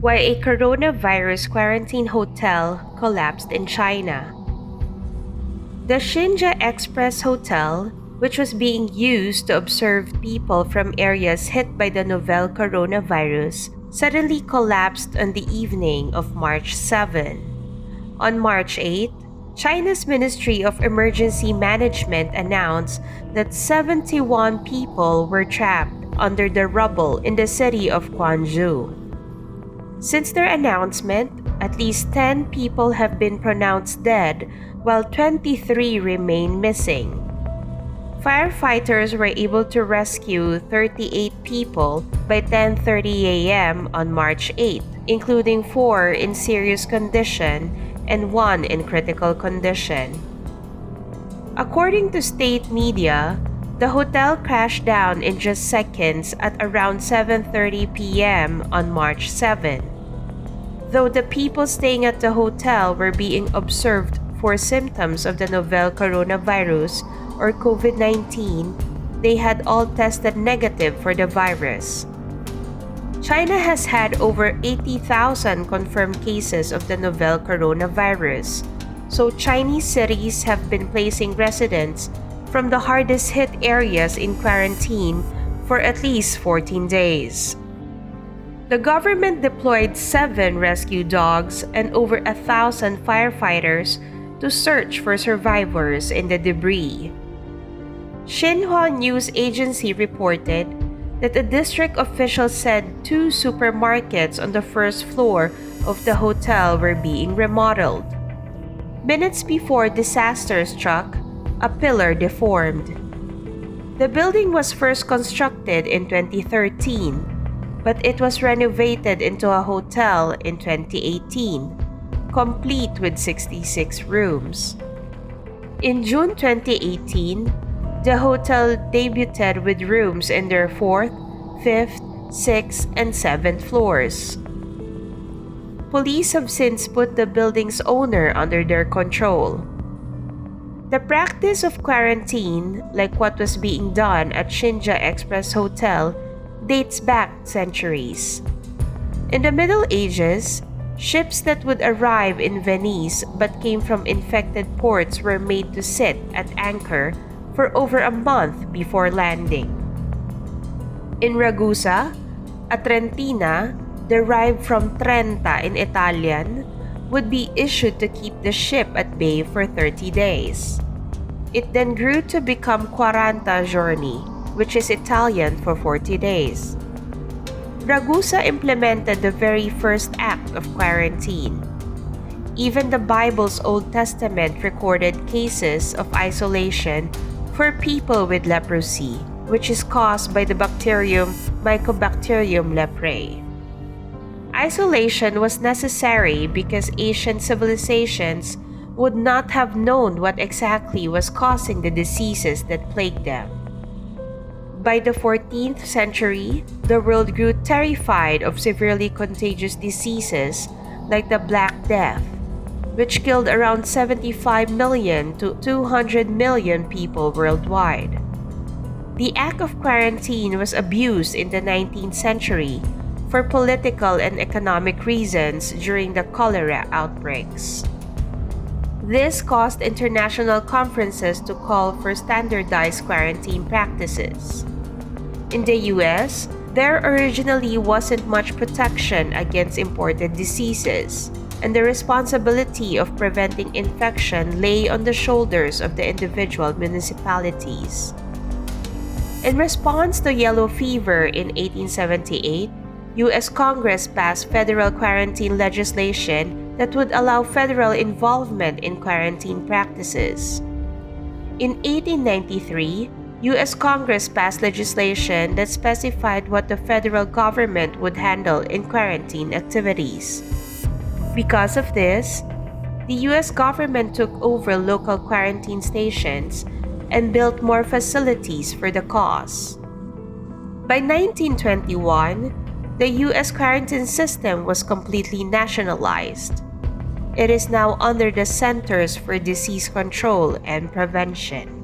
why a coronavirus quarantine hotel collapsed in China. The Shinja Express Hotel, which was being used to observe people from areas hit by the novel coronavirus, suddenly collapsed on the evening of March 7. On March 8, China's Ministry of Emergency Management announced that 71 people were trapped under the rubble in the city of Guangzhou. Since their announcement, at least 10 people have been pronounced dead, while 23 remain missing. Firefighters were able to rescue 38 people by 10:30 a.m. on March 8, including 4 in serious condition and 1 in critical condition. According to state media, the hotel crashed down in just seconds at around 7:30 p.m. on March 7. Though the people staying at the hotel were being observed for symptoms of the novel coronavirus or COVID-19, they had all tested negative for the virus. China has had over 80,000 confirmed cases of the novel coronavirus, so Chinese cities have been placing residents from the hardest hit areas in quarantine for at least 14 days. The government deployed 7 rescue dogs and over 1,000 firefighters to search for survivors in the debris. Xinhua News Agency reported that a district official said 2 supermarkets on the first floor of the hotel were being remodeled. Minutes before disaster struck, a pillar deformed. The building was first constructed in 2013, but it was renovated into a hotel in 2018, complete with 66 rooms. In June 2018, the hotel debuted with rooms in their 4th, 5th, 6th, and 7th floors. Police have since put the building's owner under their control. The practice of quarantine, like what was being done at Shinja Express Hotel, dates back centuries. In the Middle Ages, ships that would arrive in Venice but came from infected ports were made to sit at anchor for over a month before landing. In Ragusa, a trentina, derived from trenta in Italian, would be issued to keep the ship at bay for 30 days. It then grew to become 40 giorni, which is Italian for 40 days. Ragusa implemented the very first act of quarantine. Even the Bible's Old Testament recorded cases of isolation for people with leprosy, which is caused by the bacterium Mycobacterium leprae. Isolation was necessary because ancient civilizations would not have known what exactly was causing the diseases that plagued them. By the 14th century, the world grew terrified of severely contagious diseases like the Black Death, which killed around 75 million to 200 million people worldwide. The act of quarantine was abused in the 19th century for political and economic reasons during the cholera outbreaks. This caused international conferences to call for standardized quarantine practices. In the US, there originally wasn't much protection against imported diseases, and the responsibility of preventing infection lay on the shoulders of the individual municipalities. In response to yellow fever in 1878, US Congress passed federal quarantine legislation that would allow federal involvement in quarantine practices. In 1893, US Congress passed legislation that specified what the federal government would handle in quarantine activities. Because of this, the US government took over local quarantine stations and built more facilities for the cause. By 1921, the US quarantine system was completely nationalized. It is now under the Centers for Disease Control and Prevention.